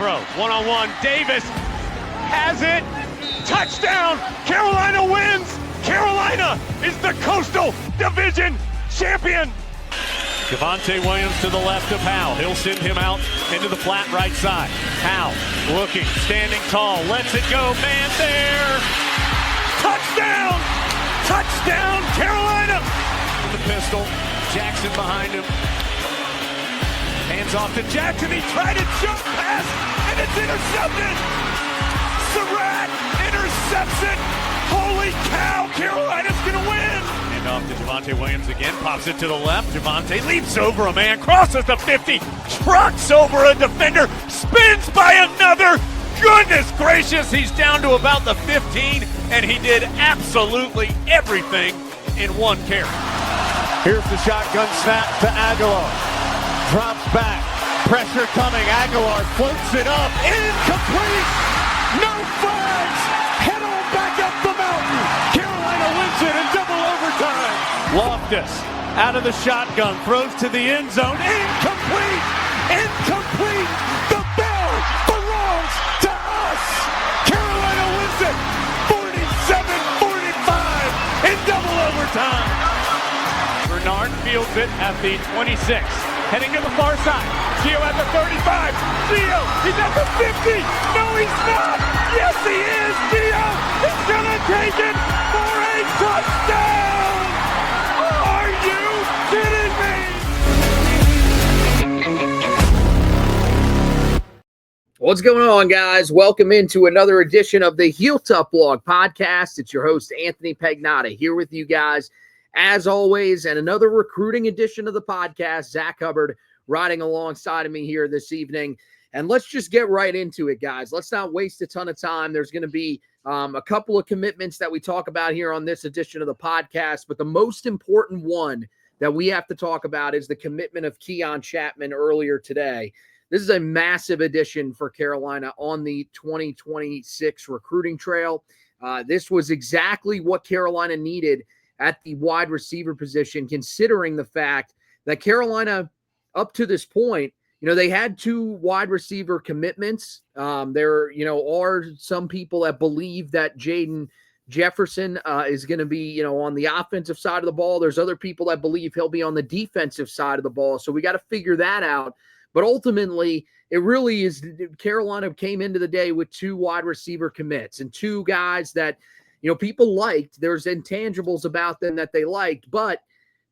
throw. One-on-one, Davis has it. Touchdown! Carolina wins! Carolina is the Coastal Division champion! Javonte Williams to the left of Howell. He'll send him out into the flat right side. Howell looking, standing tall, lets it go, man there! Touchdown! Touchdown, Carolina! The pistol, Jackson behind him. Hands off to Jackson, he tried a jump pass, and it's intercepted! Zack intercepts it! Holy cow, Carolina's gonna win! And off to Javonte Williams again, pops it to the left. Javonte leaps over a man, crosses the 50, trucks over a defender, spins by another. Goodness gracious, he's down to about the 15, and he did absolutely everything in one carry. Here's the shotgun snap to Aguilar. Drops back, pressure coming, Aguilar floats it up, incomplete! No flags! Head on back up the mountain! Carolina wins it in double overtime! Loftus out of the shotgun, throws to the end zone, incomplete! Incomplete! The bell belongs to us! Carolina wins it 47-45 in double overtime! Bernard fields it at the 26, heading to the far side. Gio at the 35. Gio, he's at the 50. No, he's not. Yes, he is. Gio is gonna take it for a touchdown. Are you kidding me? What's going on, guys? Welcome into another edition of the Heel Tough Blog podcast. It's your host, Anthony Pagnotta, here with you guys as always, and another recruiting edition of the podcast. Zach Hubbard riding alongside of me here this evening. And let's just get right into it, guys. Let's not waste a ton of time. There's going to be a couple of commitments that we talk about here on this edition of the podcast, but the most important one that we have to talk about is the commitment of Keeyun Chapman earlier today. This is a massive addition for Carolina on the 2026 recruiting trail. This was exactly what Carolina needed at the wide receiver position, considering the fact that Carolina, up to this point, they had two wide receiver commitments. There, are some people that believe that Jaden Jefferson is going to be, on the offensive side of the ball. There's other people that believe he'll be on the defensive side of the ball. So we got to figure that out. But ultimately, it really is Carolina came into the day with two wide receiver commits and two guys that, people liked. There's intangibles about them that they liked, but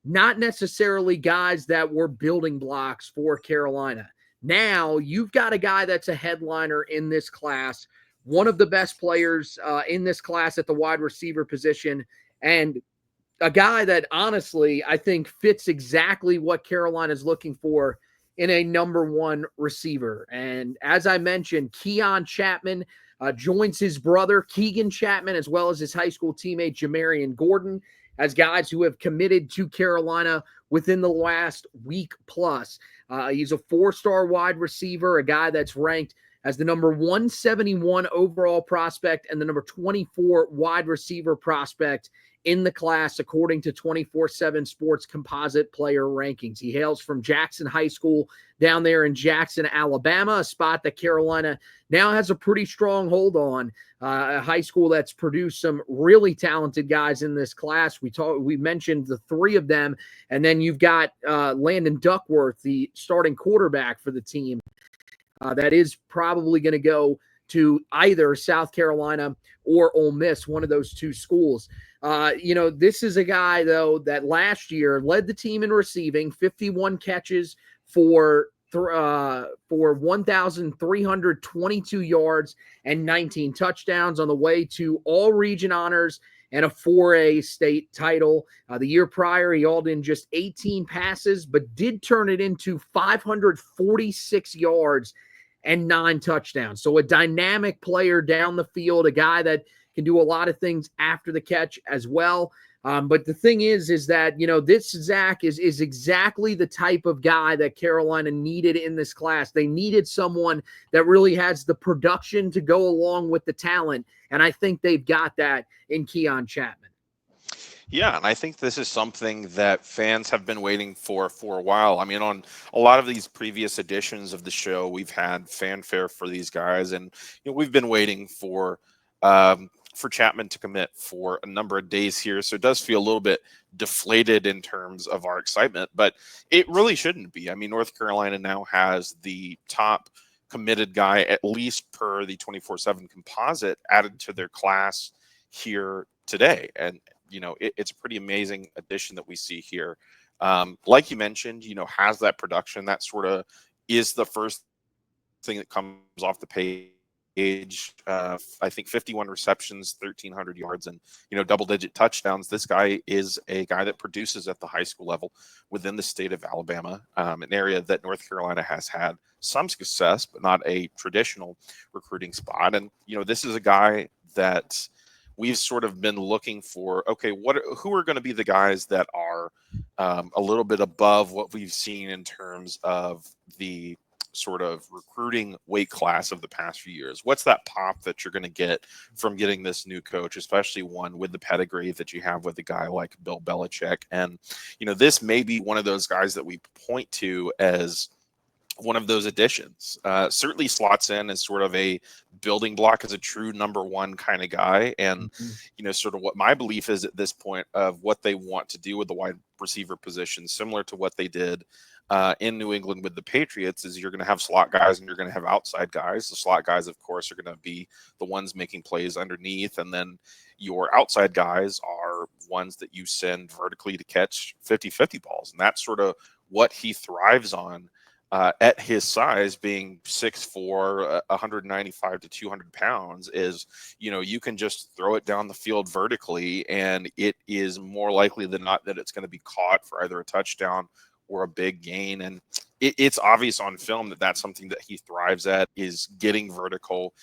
not necessarily guys that were building blocks for Carolina. Now you've got a guy that's a headliner in this class, one of the best players in this class at the wide receiver position, and a guy that honestly I think fits exactly what Carolina is looking for in a number one receiver. And as I mentioned, Keeyun Chapman joins his brother Keeyun Chapman as well as his high school teammate Jamarian Gordon as guys who have committed to Carolina within the last week plus. He's a four-star wide receiver, a guy that's ranked as the number 171 overall prospect and the number 24 wide receiver prospect in the class, according to 24/7 Sports composite player rankings. He hails from Jackson High School down there in Jackson, Alabama, a spot that Carolina now has a pretty strong hold on, a high school that's produced some really talented guys in this class. We mentioned the three of them, and then you've got Landon Duckworth, the starting quarterback for the team, that is probably going to go to either South Carolina or Ole Miss, one of those two schools. This is a guy, though, that last year led the team in receiving, 51 catches for 1,322 yards and 19 touchdowns on the way to all-region honors and a 4A state title. The year prior, he hauled in just 18 passes, but did turn it into 546 yards and 9 touchdowns. So a dynamic player down the field, a guy that can do a lot of things after the catch as well. But the thing is that, this Zack is exactly the type of guy that Carolina needed in this class. They needed someone that really has the production to go along with the talent. And I think they've got that in Keeyun Chapman. Yeah, and I think this is something that fans have been waiting for a while. I mean, on a lot of these previous editions of the show, we've had fanfare for these guys, and we've been waiting for Chapman to commit for a number of days here. So it does feel a little bit deflated in terms of our excitement, but it really shouldn't be. I mean, North Carolina now has the top committed guy, at least per the 24/7 composite, added to their class here today. And it's a pretty amazing addition that we see here. Like you mentioned, has that production. That sort of is the first thing that comes off the page. I think 51 receptions, 1,300 yards, and double-digit touchdowns. This guy is a guy that produces at the high school level within the state of Alabama, an area that North Carolina has had some success, but not a traditional recruiting spot. And this is a guy that we've sort of been looking for. Okay, who are going to be the guys that are a little bit above what we've seen in terms of the sort of recruiting weight class of the past few years? What's that pop that you're going to get from getting this new coach, especially one with the pedigree that you have with a guy like Bill Belichick? And this may be one of those guys that we point to as one of those additions. Certainly slots in as sort of a building block, as a true number one kind of guy. And sort of what my belief is at this point of what they want to do with the wide receiver position, similar to what they did in New England with the Patriots, is you're going to have slot guys and you're going to have outside guys. The slot guys, of course, are going to be the ones making plays underneath, and then your outside guys are ones that you send vertically to catch 50-50 balls. And that's sort of what he thrives on at his size, being 6'4", 195 to 200 pounds, is, you can just throw it down the field vertically, and it is more likely than not that it's going to be caught for either a touchdown or a big gain. And it's obvious on film that that's something that he thrives at, is getting vertical,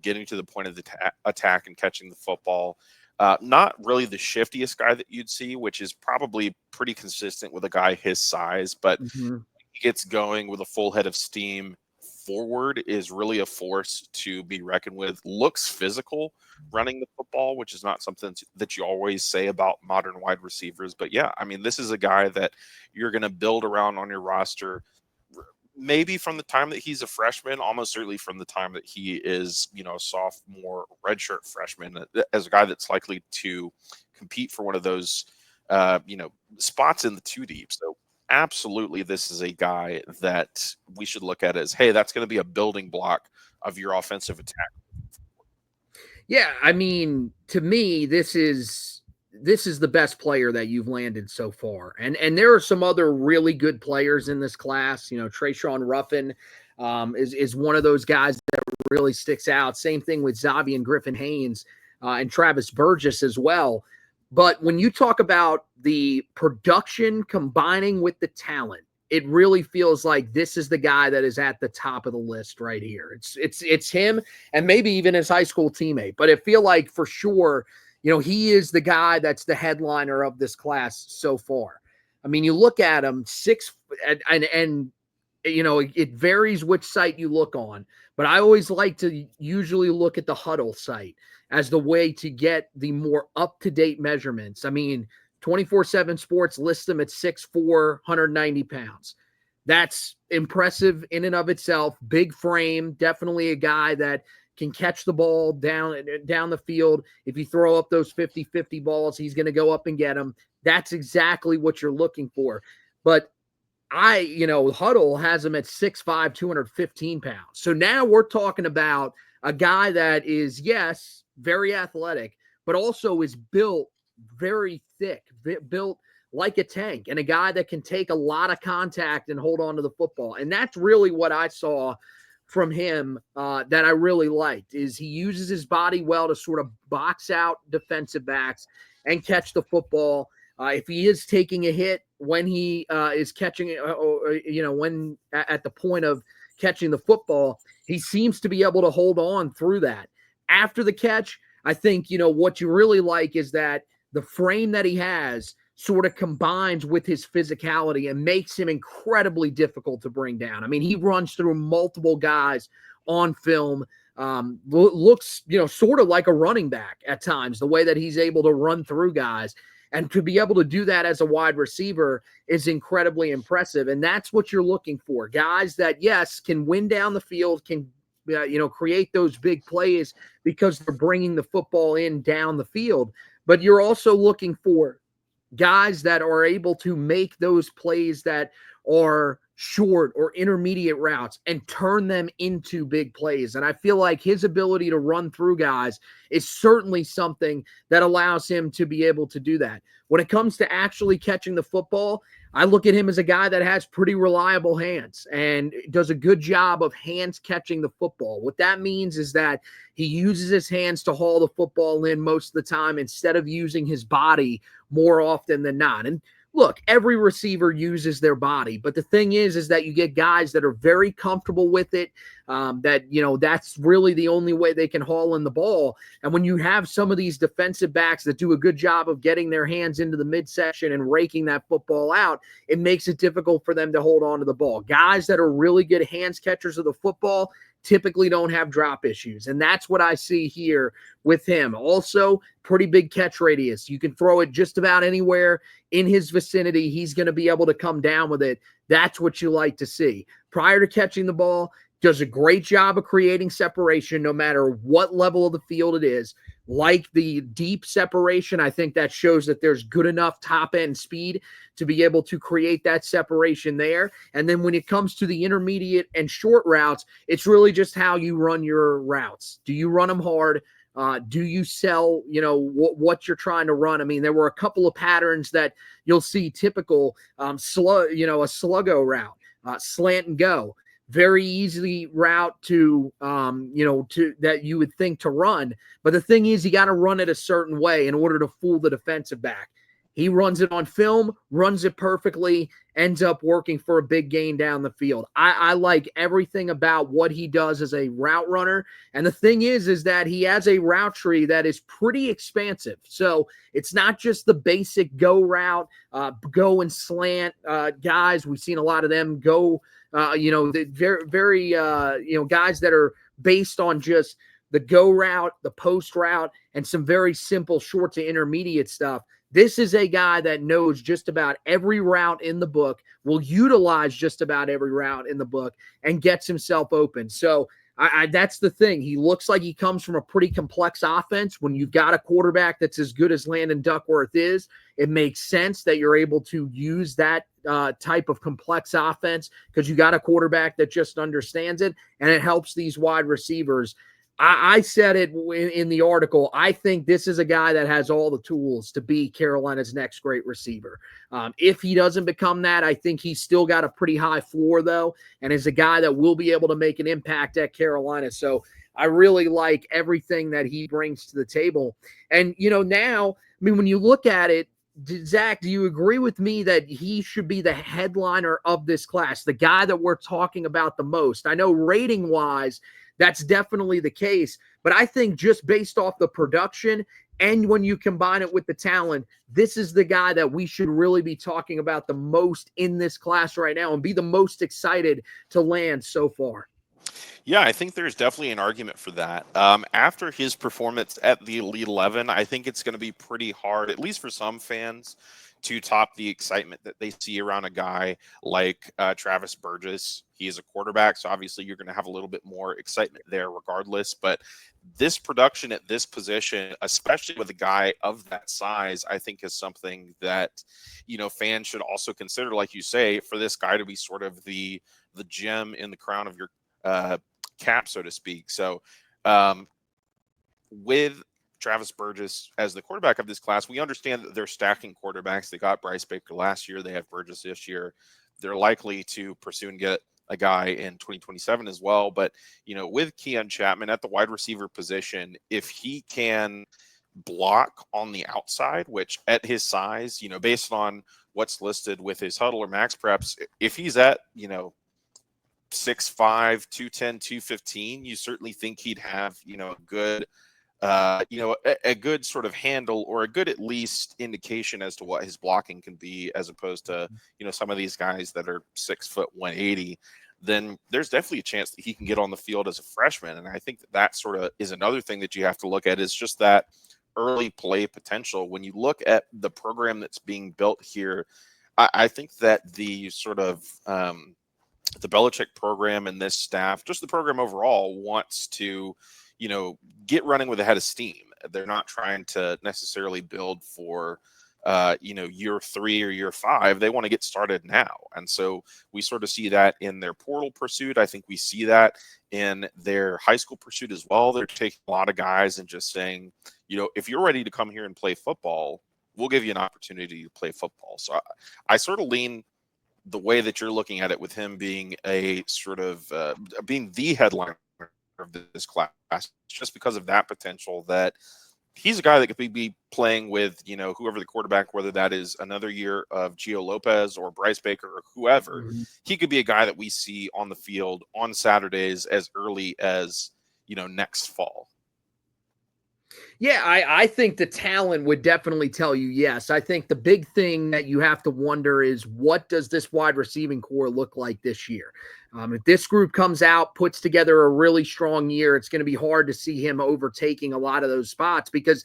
getting to the point of the attack and catching the football. Not really the shiftiest guy that you'd see, which is probably pretty consistent with a guy his size, but he gets going with a full head of steam forward, is really a force to be reckoned with. Looks physical running the football, which is not something that you always say about modern wide receivers. But yeah, I mean, this is a guy that you're going to build around on your roster, maybe from the time that he's a freshman, almost certainly from the time that he is, a sophomore redshirt freshman, as a guy that's likely to compete for one of those, spots in the two deep. So absolutely, this is a guy that we should look at as, hey, that's going to be a building block of your offensive attack. Yeah, I mean, to me, this is the best player that you've landed so far. And there are some other really good players in this class. Trayshawn Ruffin is one of those guys that really sticks out. Same thing with Xavier Griffin-Haynes and Travis Burgess as well. But when you talk about the production combining with the talent, it really feels like this is the guy that is at the top of the list right here. It's him, and maybe even his high school teammate. But I feel like for sure, he is the guy that's the headliner of this class so far. I mean, you look at him, and it varies which site you look on. But I always like to usually look at the Huddle site as the way to get the more up-to-date measurements. I mean, 24/7 Sports lists him at 6'4", 190 pounds. That's impressive in and of itself. Big frame, definitely a guy that can catch the ball down the field. If you throw up those 50-50 balls, he's going to go up and get them. That's exactly what you're looking for. But Huddle has him at 6'5", 215 pounds. So now we're talking about a guy that is, yes, very athletic, but also is built very thick, built like a tank, and a guy that can take a lot of contact and hold on to the football. And that's really what I saw from him that I really liked, is he uses his body well to sort of box out defensive backs and catch the football. If he is taking a hit when he is catching it, when at the point of catching the football, he seems to be able to hold on through that. After the catch, I think, what you really like is that the frame that he has sort of combines with his physicality and makes him incredibly difficult to bring down. I mean, he runs through multiple guys on film, looks, sort of like a running back at times, the way that he's able to run through guys. And to be able to do that as a wide receiver is incredibly impressive. And that's what you're looking for. Guys that, yes, can win down the field, can create those big plays because they're bringing the football in down the field. But you're also looking for guys that are able to make those plays that are short or intermediate routes and turn them into big plays. And I feel like his ability to run through guys is certainly something that allows him to be able to do that. When it comes to actually catching the football, I look at him as a guy that has pretty reliable hands and does a good job of hands catching the football. What that means is that he uses his hands to haul the football in most of the time instead of using his body more often than not. And look, every receiver uses their body, but the thing is that you get guys that are very comfortable with it, that's really the only way they can haul in the ball. And when you have some of these defensive backs that do a good job of getting their hands into the midsection and raking that football out, it makes it difficult for them to hold on to the ball. Guys that are really good hands catchers of the football typically don't have drop issues. And that's what I see here with him. Also, pretty big catch radius. You can throw it just about anywhere in his vicinity. He's going to be able to come down with it. That's what you like to see. Prior to catching the ball, does a great job of creating separation no matter what level of the field it is. Like the deep separation, I think that shows that there's good enough top-end speed to be able to create that separation there. And then when it comes to the intermediate and short routes, it's really just how you run your routes. Do you run them hard? Do you sell, what you're trying to run? I mean, there were a couple of patterns that you'll see typical a sluggo route, slant and go. Very easy route to that you would think to run. But the thing is, you got to run it a certain way in order to fool the defensive back. He runs it on film, runs it perfectly, ends up working for a big gain down the field. I like everything about what he does as a route runner. And the thing is that he has a route tree that is pretty expansive. So it's not just the basic go route, go and slant guys. We've seen a lot of them go, very guys that are based on just the go route, the post route, and some very simple short to intermediate stuff. This is a guy that knows just about every route in the book, will utilize just about every route in the book, and gets himself open. So that's the thing. He looks like he comes from a pretty complex offense. When you've got a quarterback that's as good as Landon Duckworth is, it makes sense that you're able to use that type of complex offense because you got a quarterback that just understands it, and it helps these wide receivers. I said it in the article. I think this is a guy that has all the tools to be Carolina's next great receiver. If he doesn't become that, I think he's still got a pretty high floor, though, and is a guy that will be able to make an impact at Carolina. So I really like everything that he brings to the table. And, now, when you look at it, Zach, do you agree with me that he should be the headliner of this class, the guy that we're talking about the most? I know rating-wise, that's definitely the case, but I think just based off the production and when you combine it with the talent, this is the guy that we should really be talking about the most in this class right now and be the most excited to land so far. Yeah, I think there's definitely an argument for that. After his performance at the Elite 11, I think it's going to be pretty hard, at least for some fans, to top the excitement that they see around a guy like Travis Burgess. He is a quarterback, so obviously you're going to have a little bit more excitement there regardless. But this production at this position, especially with a guy of that size, I think is something that, fans should also consider, like you say, for this guy to be sort of the gem in the crown of your cap, so to speak. So with Travis Burgess as the quarterback of this class, we understand that they're stacking quarterbacks. They got Bryce Baker last year. They have Burgess this year. They're likely to pursue and get a guy in 2027 as well. But, with Keeyun Chapman at the wide receiver position, if he can block on the outside, which at his size, based on what's listed with his huddle or max preps, if he's at, 6'5", 210, 215, you certainly think he'd have, a good a good sort of handle or a good at least indication as to what his blocking can be, as opposed to some of these guys that are 6 foot 180. Then there's definitely a chance that he can get on the field as a freshman. And I think that sort of is another thing that you have to look at, is just that early play potential. When you look at the program that's being built here, I think that the sort of the Belichick program and this staff, just the program overall, wants to, get running with a head of steam. They're not trying to necessarily build for, year 3 or year 5. They want to get started now. And so we sort of see that in their portal pursuit. I think we see that in their high school pursuit as well. They're taking a lot of guys and just saying, if you're ready to come here and play football, we'll give you an opportunity to play football. So I sort of lean the way that you're looking at it, with him being a sort of being the headliner of this class, just because of that potential, that he's a guy that could be playing with, whoever the quarterback, whether that is another year of Gio Lopez or Bryce Baker or whoever. Mm-hmm. He could be a guy that we see on the field on Saturdays as early as, next fall. Yeah, I think the talent would definitely tell you yes. I think the big thing that you have to wonder is, what does this wide receiving core look like this year? If this group comes out, puts together a really strong year, it's going to be hard to see him overtaking a lot of those spots, because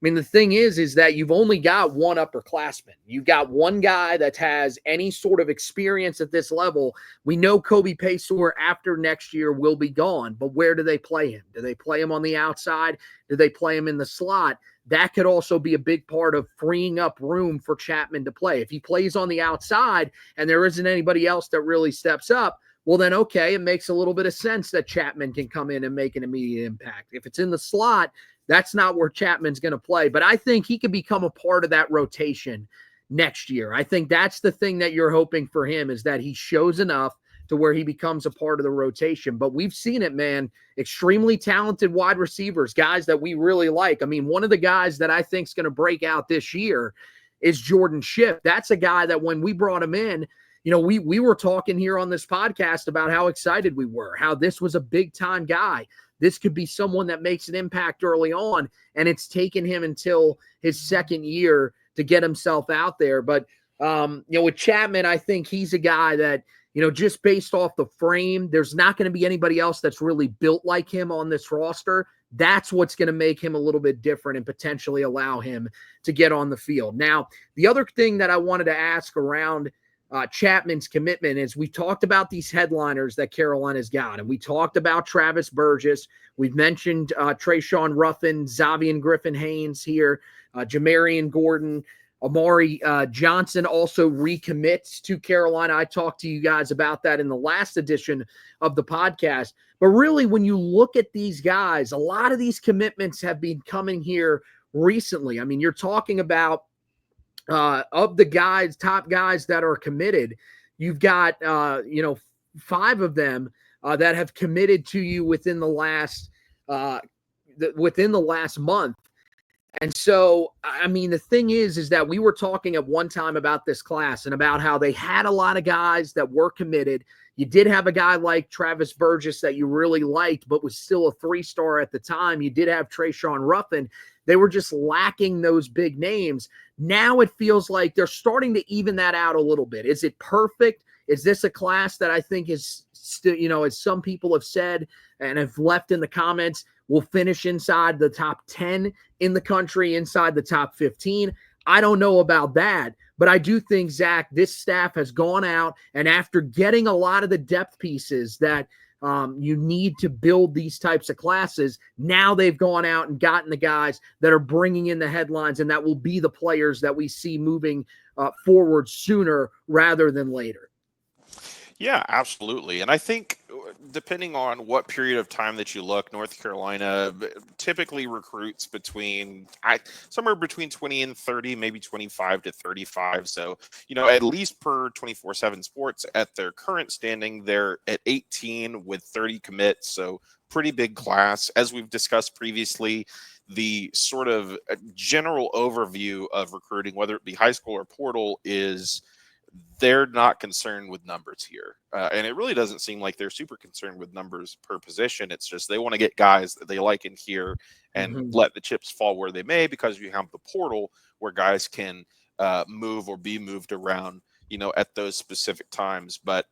the thing is that you've only got one upperclassman. You've got one guy that has any sort of experience at this level. We know Kobe Paysour after next year will be gone, but where do they play him? Do they play him on the outside? Do they play him in the slot? That could also be a big part of freeing up room for Chapman to play. If he plays on the outside and there isn't anybody else that really steps up, well, then, okay, it makes a little bit of sense that Chapman can come in and make an immediate impact. If it's in the slot, that's not where Chapman's going to play. But I think he could become a part of that rotation next year. I think that's the thing that you're hoping for him, is that he shows enough to where he becomes a part of the rotation. But we've seen it, man. Extremely talented wide receivers, guys that we really like. One of the guys that I think is going to break out this year is Jordan Schiff. That's a guy that when we brought him in, we were talking here on this podcast about how excited we were, how this was a big-time guy. This could be someone that makes an impact early on, and it's taken him until his second year to get himself out there. But, with Chapman, I think he's a guy that, just based off the frame, there's not going to be anybody else that's really built like him on this roster. That's what's going to make him a little bit different and potentially allow him to get on the field. Now, the other thing that I wanted to ask around Chapman's commitment is, we talked about these headliners that Carolina's got, and we talked about Travis Burgess. We've mentioned Trayshawn Ruffin, Xavier Griffin-Haynes here, Jamarian Gordon, Amari Johnson also recommits to Carolina. I talked to you guys about that in the last edition of the podcast. But really, when you look at these guys, a lot of these commitments have been coming here recently. You're talking about of the guys, top guys that are committed, you've got, 5 of them that have committed to you within the last month. And so, the thing is that we were talking at one time about this class and about how they had a lot of guys that were committed. You did have a guy like Travis Burgess that you really liked, but was still a 3-star at the time. You did have Trayshawn Ruffin. They were just lacking those big names. Now it feels like they're starting to even that out a little bit. Is it perfect? Is this a class that I think is still, as some people have said and have left in the comments, will finish inside the top 10 in the country, inside the top 15? I don't know about that, but I do think, Zach, this staff has gone out, and after getting a lot of the depth pieces that you need to build these types of classes, now they've gone out and gotten the guys that are bringing in the headlines, and that will be the players that we see moving forward sooner rather than later. Yeah, absolutely. And I think depending on what period of time that you look, North Carolina typically recruits somewhere between 20 and 30, maybe 25 to 35. So, at least per 24/7 Sports, at their current standing, they're at 18 with 30 commits. So pretty big class. As we've discussed previously, the sort of general overview of recruiting, whether it be high school or portal, is they're not concerned with numbers here. And it really doesn't seem like they're super concerned with numbers per position. It's just they want to get guys that they like in here and let the chips fall where they may, because you have the portal where guys can move or be moved around, at those specific times. But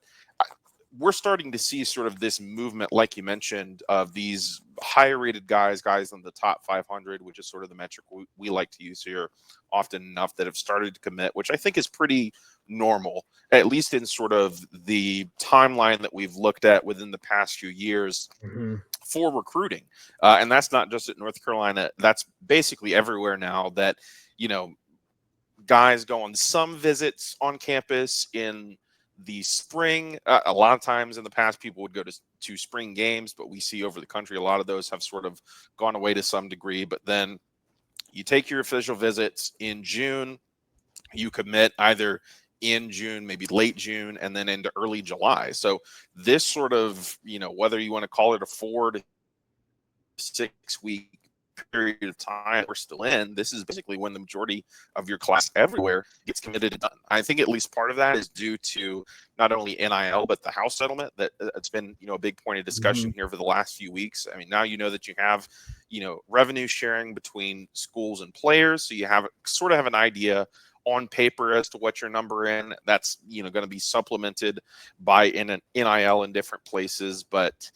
we're starting to see sort of this movement, like you mentioned, of these higher rated guys in the top 500, which is sort of the metric we like to use here often enough, that have started to commit, which I think is pretty normal, at least in sort of the timeline that we've looked at within the past few years for recruiting. And that's not just at North Carolina. That's basically everywhere now, that, guys go on some visits on campus in the spring. A lot of times in the past, people would go to spring games, but we see over the country, a lot of those have sort of gone away to some degree. But then you take your official visits in June, you commit either in June, maybe late June, and then into early July. So this sort of, whether you want to call it a 4 to 6 week period of time we're still in, this is basically when the majority of your class everywhere gets committed and done. I think at least part of that is due to not only NIL, but the house settlement that it's been, a big point of discussion here for the last few weeks. I mean, now that you have, revenue sharing between schools and players, so you have sort of have an idea on paper as to what your number in. That's, going to be supplemented by an NIL in different places. But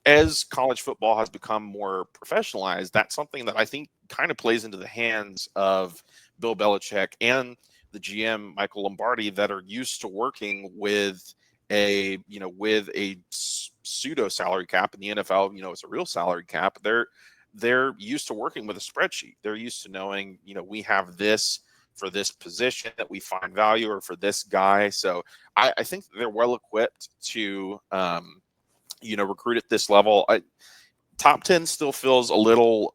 as college football has become more professionalized, that's something that I think kind of plays into the hands of Bill Belichick and the GM Michael Lombardi, that are used to working with a pseudo salary cap. In the NFL, it's a real salary cap. They're used to working with a spreadsheet. They're used to knowing, we have this for this position that we find value, or for this guy. So I think they're well equipped to recruit at this level. Top 10 still feels a little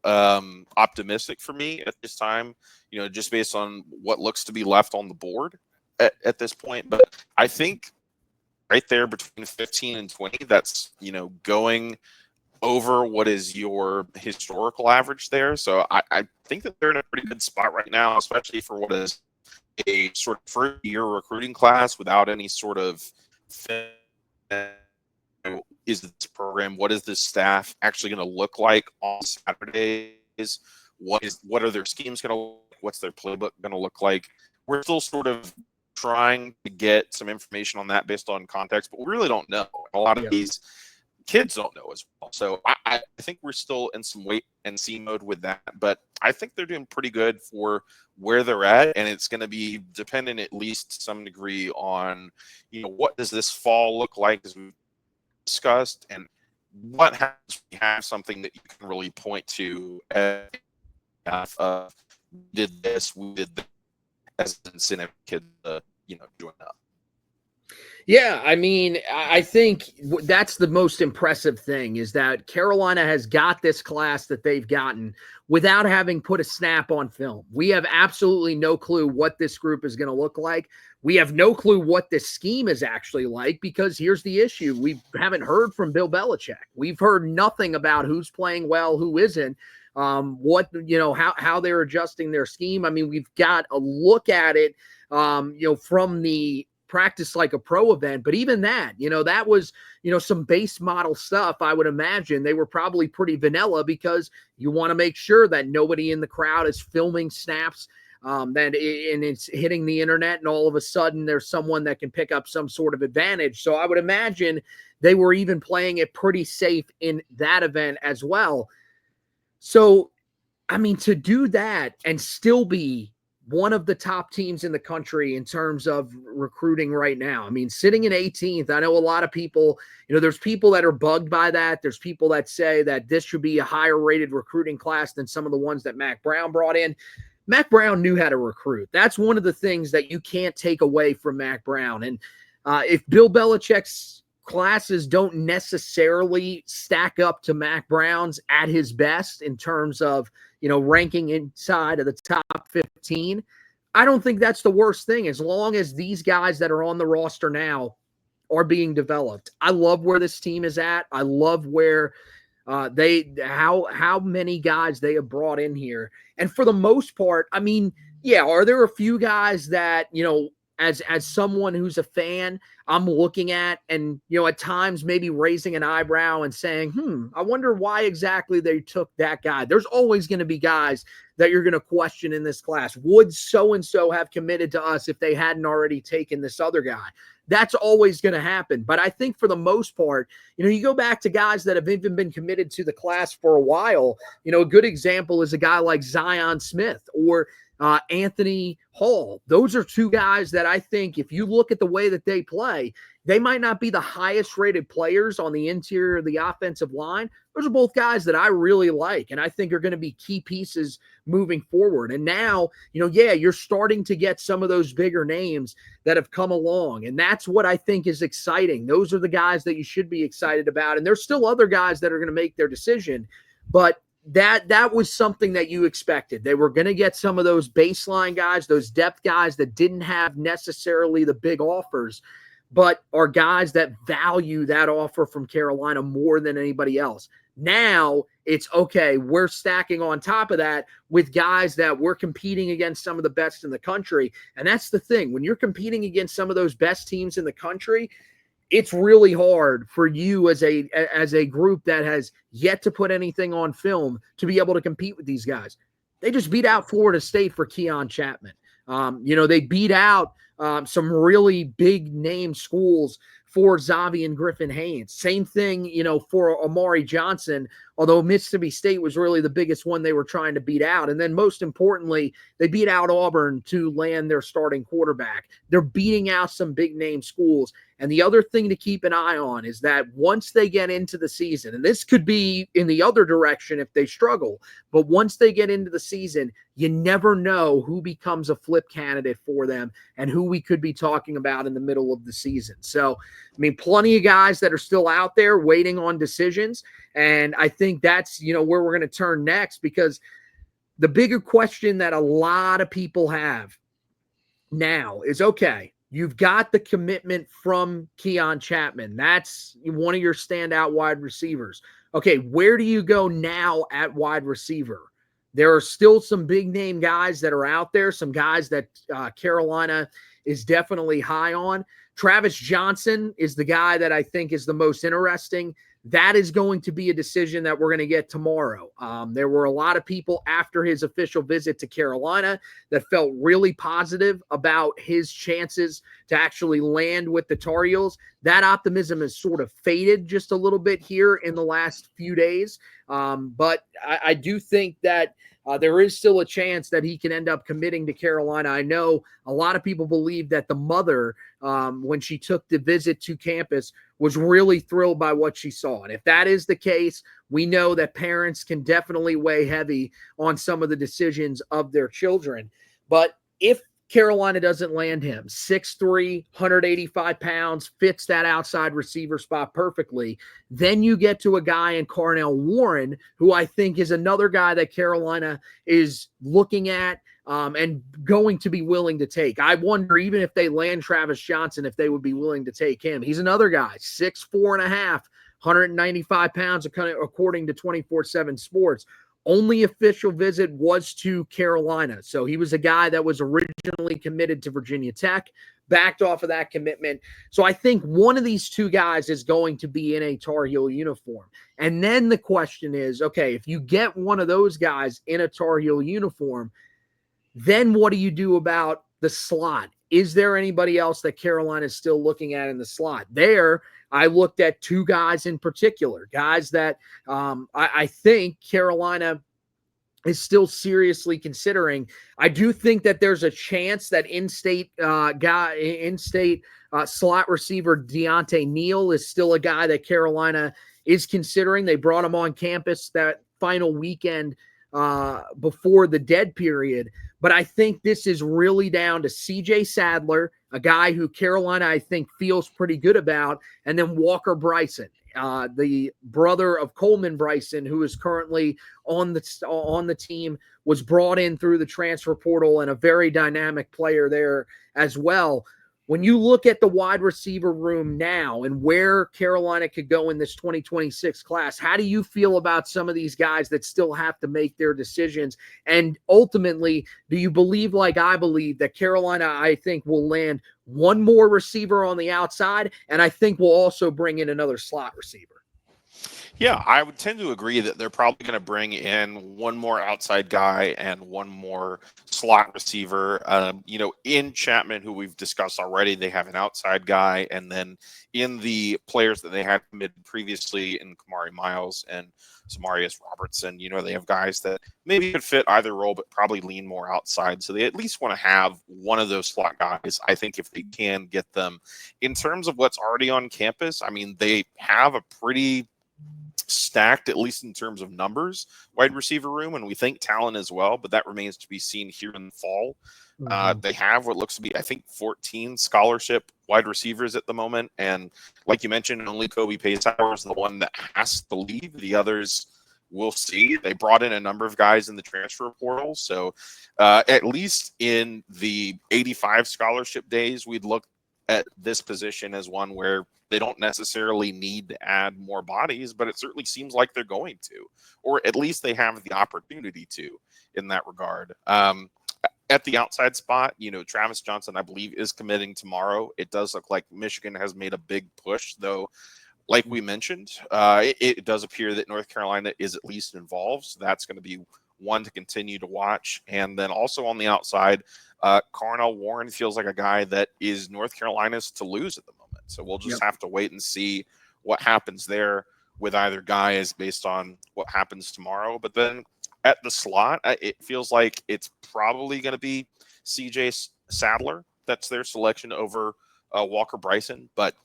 optimistic for me at this time, just based on what looks to be left on the board at this point. But I think right there between 15 and 20, that's, going over what is your historical average there. So I think that they're in a pretty good spot right now, especially for what is a sort of first-year recruiting class without any sort of is this program, what is this staff actually going to look like on Saturdays? What are their schemes going to look like? What's their playbook going to look like? We're still sort of trying to get some information on that based on context, but we really don't know. A lot of these kids don't know as well. So I think we're still in some wait and see mode with that, but I think they're doing pretty good for where they're at. And it's going to be dependent at least to some degree on, what does this fall look like, as we discussed, and what happens when you have something that you can really point to as we did that as an incentive kid to join up. Yeah, I mean, I think that's the most impressive thing, is that Carolina has got this class that they've gotten without having put a snap on film. We have absolutely no clue what this group is going to look like. We have no clue what this scheme is actually like, because here's the issue. We haven't heard from Bill Belichick. We've heard nothing about who's playing well, who isn't, how they're adjusting their scheme. I mean, we've got a look at it, from the practice like a pro event, but even that, that was, some base model stuff. I would imagine they were probably pretty vanilla, because you want to make sure that nobody in the crowd is filming snaps, and it's hitting the internet, and all of a sudden there's someone that can pick up some sort of advantage. So I would imagine they were even playing it pretty safe in that event as well. So, I mean, to do that and still be one of the top teams in the country in terms of recruiting right now. I mean, sitting in 18th, I know a lot of people, there's people that are bugged by that. There's people that say that this should be a higher rated recruiting class than some of the ones that Mack Brown brought in. Mack Brown knew how to recruit. That's one of the things that you can't take away from Mack Brown. And if Bill Belichick's classes don't necessarily stack up to Mack Brown's at his best in terms of, ranking inside of the top 15, I don't think that's the worst thing, as long as these guys that are on the roster now are being developed. I love where this team is at. I love where how many guys they have brought in here. And for the most part, I mean, yeah, are there a few guys that, as someone who's a fan, I'm looking at and, at times maybe raising an eyebrow and saying, I wonder why exactly they took that guy. There's always going to be guys that you're going to question in this class. Would so-and-so have committed to us if they hadn't already taken this other guy? That's always going to happen. But I think for the most part, you go back to guys that have even been committed to the class for a while. A good example is a guy like Zion Smith or Anthony Hall. Those are two guys that I think if you look at the way that they play, they might not be the highest rated players on the interior of the offensive line. Those are both guys that I really like and I think are going to be key pieces moving forward. And now, you're starting to get some of those bigger names that have come along. And that's what I think is exciting. Those are the guys that you should be excited about. And there's still other guys that are going to make their decision, but that was something that you expected. They were going to get some of those baseline guys, those depth guys that didn't have necessarily the big offers, but are guys that value that offer from Carolina more than anybody else. Now it's okay. We're stacking on top of that with guys that we're competing against some of the best in the country. And that's the thing. When you're competing against some of those best teams in the country, it's really hard for you as a group that has yet to put anything on film to be able to compete with these guys. They just beat out Florida State for Keeyun Chapman. They beat out some really big name schools for Xavier and Griffin Haynes. Same thing, for Amari Johnson, although Mississippi State was really the biggest one they were trying to beat out. And then most importantly, they beat out Auburn to land their starting quarterback. They're beating out some big name schools. And the other thing to keep an eye on is that once they get into the season, and this could be in the other direction if they struggle, but once they get into the season, you never know who becomes a flip candidate for them and who we could be talking about in the middle of the season. So, plenty of guys that are still out there waiting on decisions. And I think that's, where we're going to turn next, because the bigger question that a lot of people have now is, okay, you've got the commitment from Keeyun Chapman. That's one of your standout wide receivers. Okay, where do you go now at wide receiver? There are still some big name guys that are out there, some guys that Carolina is definitely high on. Travis Johnson is the guy that I think is the most interesting. That is going to be a decision that we're going to get tomorrow. There were a lot of people after his official visit to Carolina that felt really positive about his chances to actually land with the Tar Heels. That optimism has sort of faded just a little bit here in the last few days. But I do think that there is still a chance that he can end up committing to Carolina. I know a lot of people believe that the mother, when she took the visit to campus, was really thrilled by what she saw. And if that is the case, we know that parents can definitely weigh heavy on some of the decisions of their children. But if Carolina doesn't land him, 6'3", 185 pounds, fits that outside receiver spot perfectly, then you get to a guy in Carnell Warren, who I think is another guy that Carolina is looking at and going to be willing to take. I wonder, even if they land Travis Johnson, if they would be willing to take him. He's another guy, 6'4" and a half, 195 pounds, according to 24/7 Sports. Only official visit was to Carolina. So he was a guy that was originally committed to Virginia Tech, backed off of that commitment. So I think one of these two guys is going to be in a Tar Heel uniform. And then the question is, okay, if you get one of those guys in a Tar Heel uniform, then what do you do about the slot? Is there anybody else that Carolina is still looking at in the slot? There, I looked at two guys in particular, guys that I think Carolina is still seriously considering. I do think that there's a chance that in-state slot receiver Deontay Neal is still a guy that Carolina is considering. They brought him on campus that final weekend before the dead period. But I think this is really down to C.J. Sadler, a guy who Carolina, I think, feels pretty good about, and then Walker Bryson, the brother of Coleman Bryson, who is currently on the team, was brought in through the transfer portal and a very dynamic player there as well. when you look at the wide receiver room now and where Carolina could go in this 2026 class, how do you feel about some of these guys that still have to make their decisions? And ultimately, do you believe, like I believe, that Carolina, I think, will land one more receiver on the outside, and I think we'll also bring in another slot receiver? Yeah, I would tend to agree that they're probably going to bring in one more outside guy and one more slot receiver. In Chapman, who we've discussed already, they have an outside guy, and then in the players that they had committed previously in Kamari Miles and Samarius Robertson, they have guys that maybe could fit either role, but probably lean more outside. So they at least want to have one of those slot guys, I think, if they can get them. In terms of what's already on campus, I mean, they have a pretty stacked, at least in terms of numbers, wide receiver room, and we think talent as well, but that remains to be seen here in the fall. They have what looks to be, I think, 14 scholarship wide receivers at the moment, and like you mentioned, only Kobe Paysauer is the one that has to leave. The others, we'll see. They brought in a number of guys in the transfer portal, so at least in the 85 scholarship days, we'd look at this position as one where they don't necessarily need to add more bodies, but it certainly seems like they're going to, or at least they have the opportunity to in that regard. At the outside spot, Travis Johnson, I believe, is committing tomorrow. It does look like Michigan has made a big push, though. Like we mentioned, it does appear that North Carolina is at least involved. So that's going to be one to continue to watch. And then also on the outside, Carnell Warren feels like a guy that is North Carolina's to lose at the moment. So we'll just have to wait and see what happens there with either guys based on what happens tomorrow. But then at the slot, it feels like it's probably going to be CJ Sadler. That's their selection over Walker Bryson. But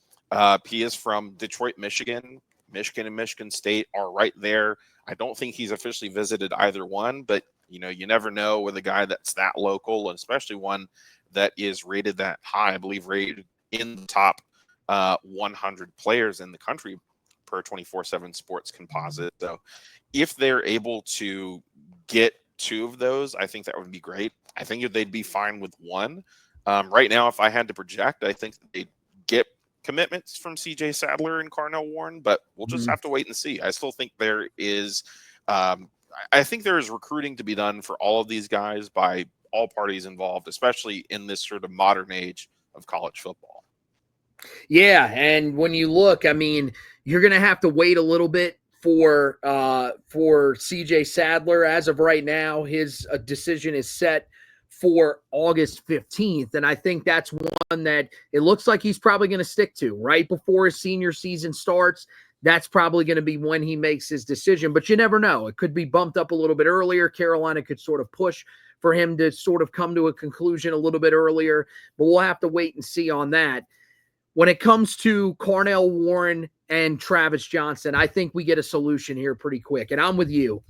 he is from Detroit, Michigan. Michigan and Michigan State are right there. I don't think he's officially visited either one, but you never know with a guy that's that local, and especially one that is rated that high. I believe rated in the top 100 players in the country per 24/7 Sports Composite. So if they're able to get two of those, I think that would be great. I think if they'd be fine with one. Right now, if I had to project, I think they'd get commitments from CJ Sadler and Carnell Warren, but we'll just have to wait and see. I still think there is recruiting to be done for all of these guys by all parties involved, especially in this sort of modern age of college football. Yeah, and when you look, I mean, you're going to have to wait a little bit for CJ Sadler. As of right now, his decision is set for August 15th, and I think that's one that it looks like he's probably going to stick to right before his senior season starts. That's probably going to be when he makes his decision, but you never know. It could be bumped up a little bit earlier. Carolina could sort of push for him to sort of come to a conclusion a little bit earlier, but we'll have to wait and see on that. When it comes to Carnell Warren and Travis Johnson, I think we get a solution here pretty quick, and I'm with you.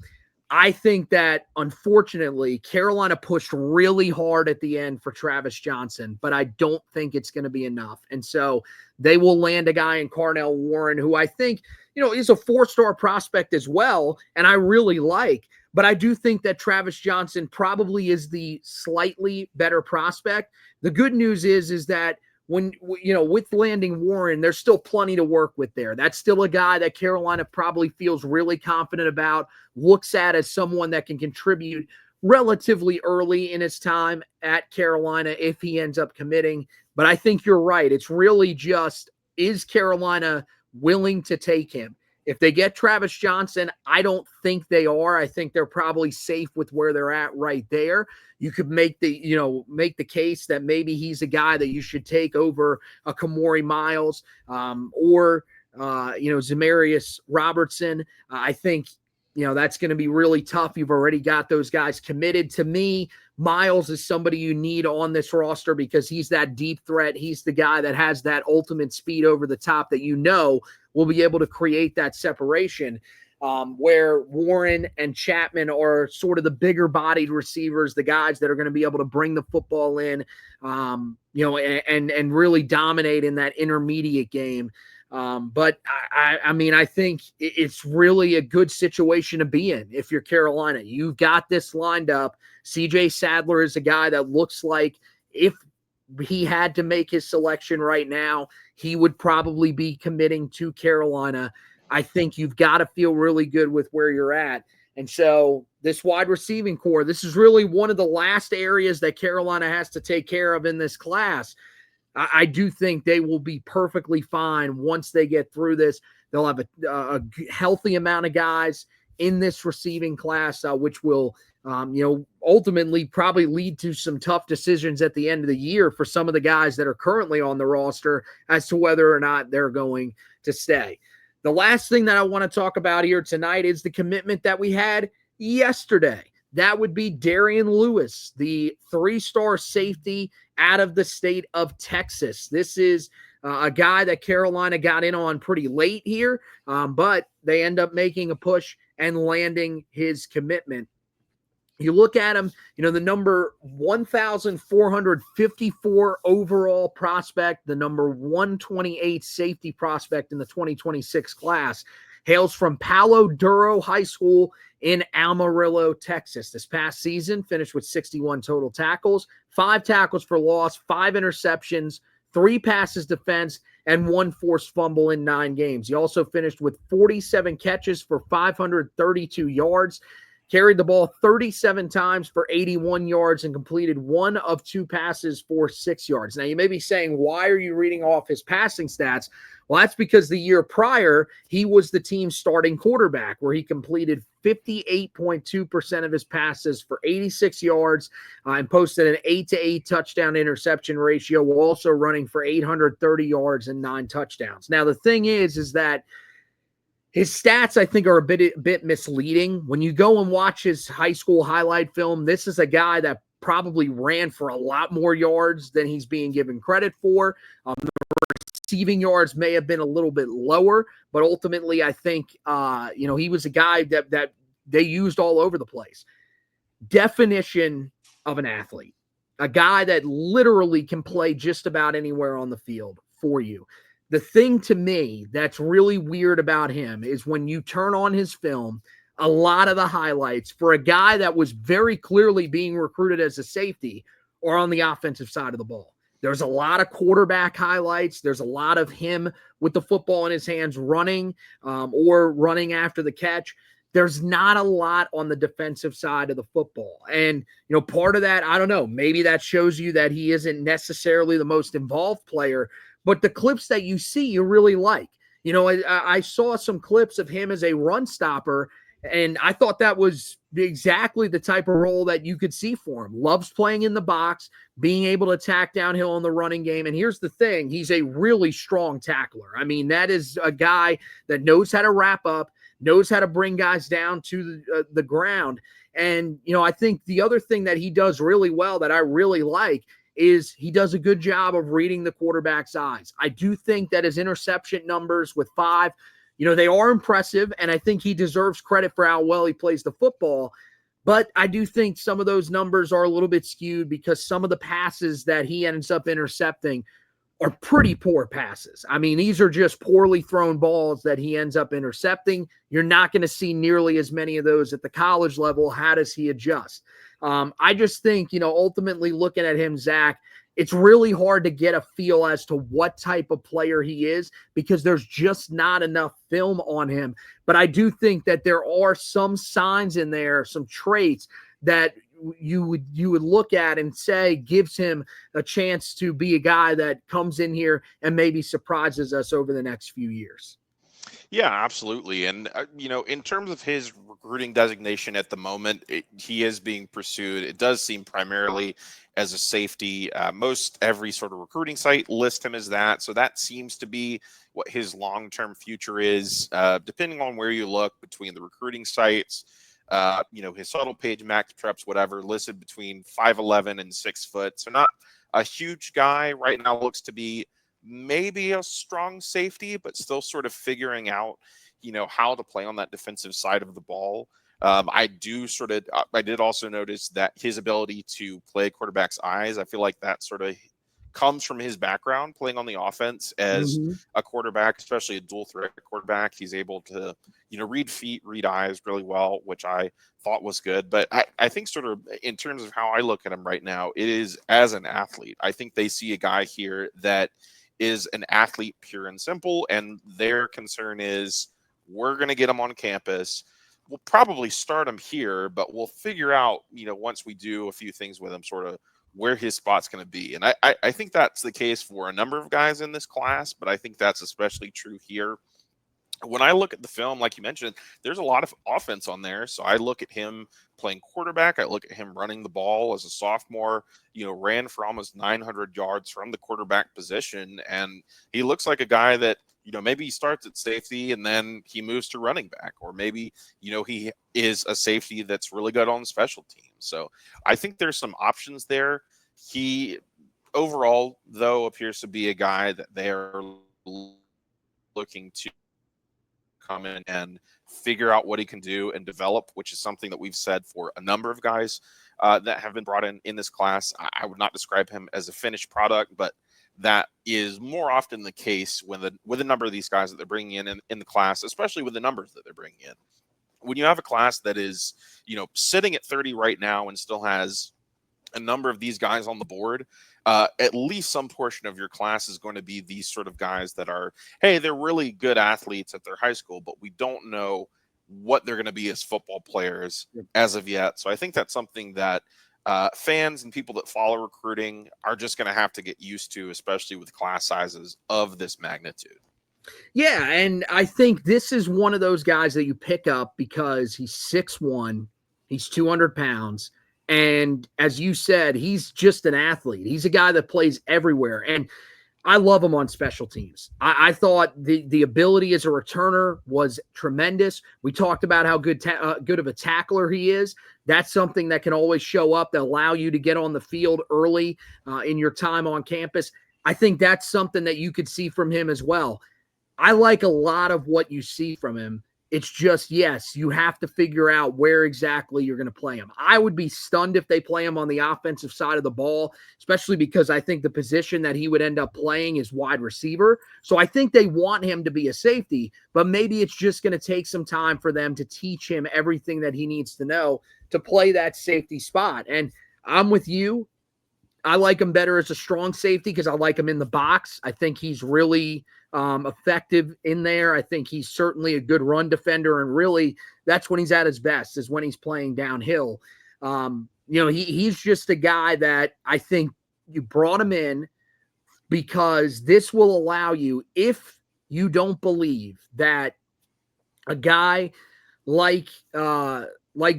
I think that, unfortunately, Carolina pushed really hard at the end for Travis Johnson, but I don't think it's going to be enough. And so they will land a guy in Carnell Warren, who I think, is a 4-star prospect as well, and I really like. But I do think that Travis Johnson probably is the slightly better prospect. The good news is that when, with landing Warren, there's still plenty to work with there. That's still a guy that Carolina probably feels really confident about, looks at as someone that can contribute relatively early in his time at Carolina if he ends up committing. But I think you're right. It's really just, is Carolina willing to take him? If they get Travis Johnson, I don't think they are. I think they're probably safe with where they're at right there. You could make the case that maybe he's a guy that you should take over a Kamari Miles or Samarius Robertson. I think, that's going to be really tough. You've already got those guys committed. To me, Miles is somebody you need on this roster because he's that deep threat. He's the guy that has that ultimate speed over the top that will be able to create that separation. Where Warren and Chapman are sort of the bigger bodied receivers, the guys that are going to be able to bring the football in, and really dominate in that intermediate game. But I think it's really a good situation to be in. If you're Carolina, you've got this lined up. CJ Sadler is a guy that looks like, if he had to make his selection right now, he would probably be committing to Carolina. I think you've got to feel really good with where you're at. And so this wide receiving core, this is really one of the last areas that Carolina has to take care of in this class. I do think they will be perfectly fine once they get through this. They'll have a healthy amount of guys in this receiving class, which will, ultimately probably lead to some tough decisions at the end of the year for some of the guys that are currently on the roster as to whether or not they're going to stay. The last thing that I want to talk about here tonight is the commitment that we had yesterday. That would be Darien Lewis, the 3-star safety out of the state of Texas. This is a guy that Carolina got in on pretty late here, but they end up making a push and landing his commitment. You look at him, the number 1,454 overall prospect, the number 128 safety prospect in the 2026 class, hails from Palo Duro High School in Amarillo, Texas. This past season, finished with 61 total tackles, 5 tackles for loss, 5 interceptions, 3 passes defense, and 1 forced fumble in 9 games. He also finished with 47 catches for 532 yards, carried the ball 37 times for 81 yards, and completed 1 of 2 passes for 6 yards. Now, you may be saying, why are you reading off his passing stats? Well, that's because the year prior, he was the team's starting quarterback, where he completed 58.2% of his passes for 86 yards and posted an 8-to-8 touchdown interception ratio, while also running for 830 yards and 9 touchdowns. Now, the thing is that his stats, I think, are a bit misleading. When you go and watch his high school highlight film, this is a guy that probably ran for a lot more yards than he's being given credit for. The receiving yards may have been a little bit lower, but ultimately I think, he was a guy that they used all over the place. Definition of an athlete, a guy that literally can play just about anywhere on the field for you. The thing to me that's really weird about him is when you turn on his film, a lot of the highlights for a guy that was very clearly being recruited as a safety are on the offensive side of the ball. There's a lot of quarterback highlights. There's a lot of him with the football in his hands running or running after the catch. There's not a lot on the defensive side of the football. And, part of that, I don't know, maybe that shows you that he isn't necessarily the most involved player, but the clips that you see, you really like. I saw some clips of him as a run stopper, and I thought that was exactly the type of role that you could see for him. Loves playing in the box, being able to attack downhill in the running game. And here's the thing, he's a really strong tackler. I mean, that is a guy that knows how to wrap up, knows how to bring guys down to the ground. And, I think the other thing that he does really well that I really like is he does a good job of reading the quarterback's eyes. I do think that his interception numbers with 5, they are impressive, and I think he deserves credit for how well he plays the football. But I do think some of those numbers are a little bit skewed because some of the passes that he ends up intercepting are pretty poor passes. I mean, these are just poorly thrown balls that he ends up intercepting. You're not going to see nearly as many of those at the college level. How does he adjust? I just think, ultimately looking at him, Zach, it's really hard to get a feel as to what type of player he is because there's just not enough film on him. But I do think that there are some signs in there, some traits that you would look at and say gives him a chance to be a guy that comes in here and maybe surprises us over the next few years. Yeah, absolutely. And, in terms of his recruiting designation at the moment, he is being pursued. It does seem primarily as a safety. Most every sort of recruiting site lists him as that. So that seems to be what his long-term future is, depending on where you look between the recruiting sites. His subtle page, Max Preps, whatever, listed between 5'11" and 6 foot. So not a huge guy right now. Looks to be maybe a strong safety, but still sort of figuring out, how to play on that defensive side of the ball. I did also notice that his ability to play quarterback's eyes, I feel like that sort of comes from his background playing on the offense as a quarterback, especially a dual threat quarterback. He's able to, read feet, read eyes really well, which I thought was good. But I think sort of in terms of how I look at him right now, it is as an athlete. I think they see a guy here that is an athlete pure and simple, and their concern is we're going to get him on campus. We'll probably start him here, but we'll figure out, once we do a few things with him, sort of where his spot's going to be. And I think that's the case for a number of guys in this class, but I think that's especially true here. When I look at the film, like you mentioned, there's a lot of offense on there. So I look at him playing quarterback. I look at him running the ball as a sophomore, ran for almost 900 yards from the quarterback position. And he looks like a guy that, maybe he starts at safety and then he moves to running back, or maybe, he is a safety that's really good on special teams. So I think there's some options there. He overall, though, appears to be a guy that they are looking to come in and figure out what he can do and develop, which is something that we've said for a number of guys that have been brought in this class. I would not describe him as a finished product, but that is more often the case with a number of these guys that they're bringing in the class, especially with the numbers that they're bringing in. When you have a class that is, sitting at 30 right now and still has a number of these guys on the board, at least some portion of your class is going to be these sort of guys that are, hey, they're really good athletes at their high school, but we don't know what they're going to be as football players as of yet. So I think that's something that fans and people that follow recruiting are just going to have to get used to, especially with class sizes of this magnitude. Yeah, and I think this is one of those guys that you pick up because he's 6'1", he's 200 pounds, and as you said, he's just an athlete. He's a guy that plays everywhere, and I love him on special teams. I thought the ability as a returner was tremendous. We talked about how good of a tackler he is. That's something that can always show up that allow you to get on the field early in your time on campus. I think that's something that you could see from him as well. I like a lot of what you see from him. It's just, yes, you have to figure out where exactly you're going to play him. I would be stunned if they play him on the offensive side of the ball, especially because I think the position that he would end up playing is wide receiver. So I think they want him to be a safety, but maybe it's just going to take some time for them to teach him everything that he needs to know to play that safety spot. And I'm with you. I like him better as a strong safety because I like him in the box. I think he's really effective in there. I think he's certainly a good run defender, and really that's when he's at his best, is when he's playing downhill. He's just a guy that I think you brought him in because this will allow you, if you don't believe that a guy like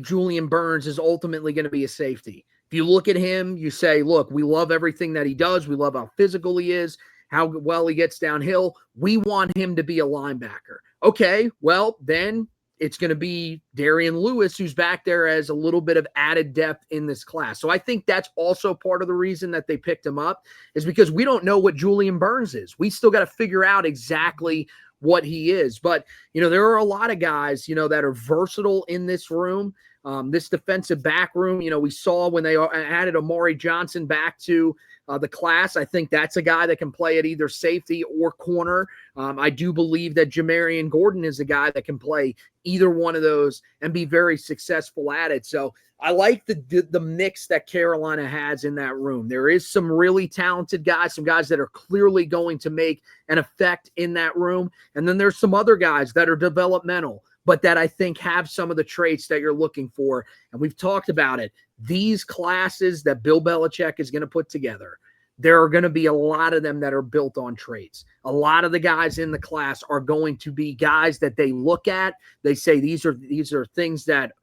Julian Burns is ultimately going to be a safety. If you look at him, you say, look, we love everything that he does. We love how physical he is, how well he gets downhill. We want him to be a linebacker. Okay, well, then it's going to be Darien Lewis, who's back there as a little bit of added depth in this class. So I think that's also part of the reason that they picked him up, is because we don't know what Julian Burns is. We still got to figure out exactly what he is. But, there are a lot of guys, that are versatile in this room. This defensive back room, we saw when they added Amari Johnson back to the class. I think that's a guy that can play at either safety or corner. I do believe that Jamarian Gordon is a guy that can play either one of those and be very successful at it. So I like the mix that Carolina has in that room. There is some really talented guys, some guys that are clearly going to make an effect in that room. And then there's some other guys that are developmental, but that I think have some of the traits that you're looking for. And we've talked about it. These classes that Bill Belichick is going to put together, there are going to be a lot of them that are built on traits. A lot of the guys in the class are going to be guys that they look at. They say, these are things that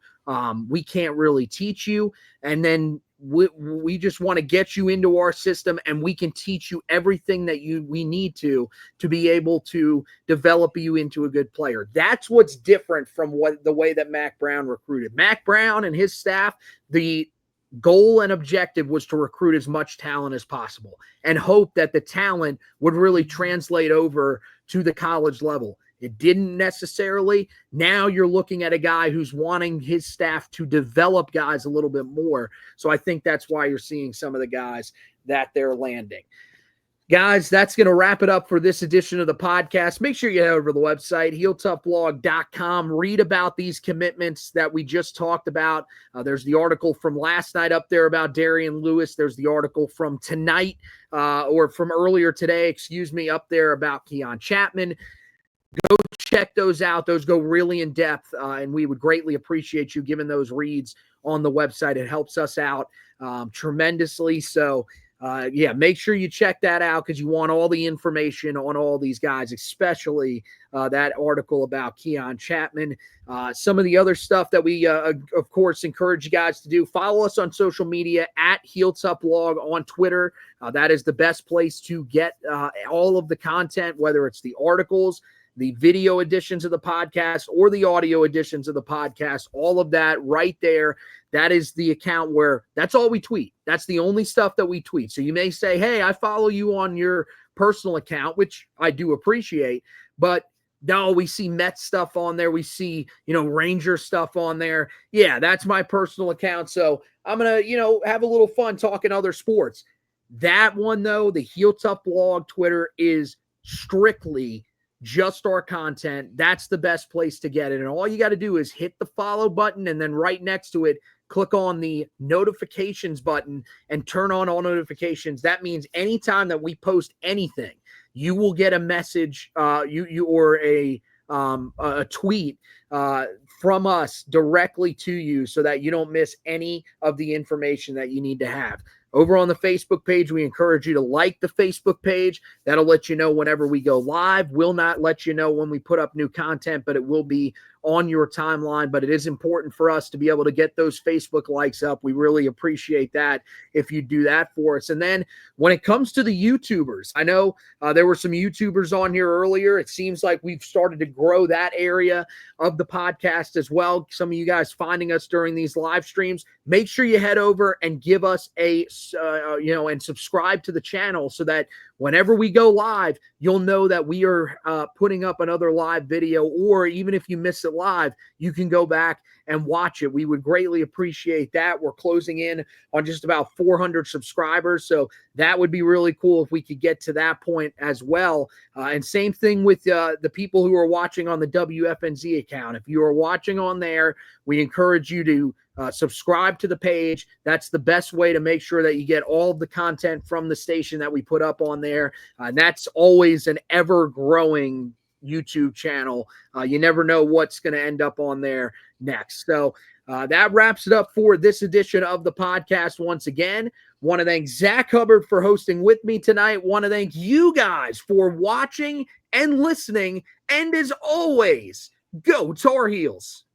we can't really teach you. And then we just want to get you into our system, and we can teach you everything that we need to be able to develop you into a good player. That's what's different from the way that Mack Brown recruited. Mack Brown and his staff, the goal and objective was to recruit as much talent as possible and hope that the talent would really translate over to the college level. It didn't necessarily. Now you're looking at a guy who's wanting his staff to develop guys a little bit more. So I think that's why you're seeing some of the guys that they're landing. Guys, that's going to wrap it up for this edition of the podcast. Make sure you head over to the website, HeelToughBlog.com. Read about these commitments that we just talked about. There's the article from last night up there about Darien Lewis. There's the article from tonight, or from earlier today, up there about Keeyun Chapman. Go check those out. Those go really in depth, and we would greatly appreciate you giving those reads on the website. It helps us out tremendously. So, make sure you check that out because you want all the information on all these guys, especially that article about Keeyun Chapman. Some of the other stuff that we, of course, encourage you guys to do. Follow us on social media at HeelToughBlog on Twitter. That is the best place to get all of the content, whether it's the articles, the video editions of the podcast, or the audio editions of the podcast, all of that right there. That is the account where that's all we tweet. That's the only stuff that we tweet. So you may say, hey, I follow you on your personal account, which I do appreciate, but no, we see Mets stuff on there. We see, Ranger stuff on there. Yeah, that's my personal account. So I'm going to, have a little fun talking other sports. That one, though, the Heel Tough Blog Twitter is strictly just our content. That's the best place to get it. And all you got to do is hit the follow button, and then right next to it, click on the notifications button and turn on all notifications. That means anytime that we post anything, you will get a message, or a tweet from us directly to you, so that you don't miss any of the information that you need to have. Over on the Facebook page, we encourage you to like the Facebook page. That'll let you know whenever we go live. Will not let you know when we put up new content, but it will be on your timeline. But it is important for us to be able to get those Facebook likes up. We really appreciate that if you do that for us. And then when it comes to the YouTubers, I know there were some YouTubers on here earlier. It seems like we've started to grow that area of the podcast as well. Some of you guys finding us during these live streams, make sure you head over and give us and subscribe to the channel, so that whenever we go live, you'll know that we are putting up another live video, or even if you miss it live, you can go back and watch it. We would greatly appreciate that. We're closing in on just about 400 subscribers, so that would be really cool if we could get to that point as well. And same thing with the people who are watching on the WFNZ account. If you are watching on there, we encourage you to subscribe to the page. That's the best way to make sure that you get all of the content from the station that we put up on there. And that's always an ever-growing YouTube channel. You never know what's going to end up on there next. So that wraps it up for this edition of the podcast. Once again, want to thank Zack Hubbard for hosting with me tonight. Want to thank you guys for watching and listening. And as always, go Tar Heels.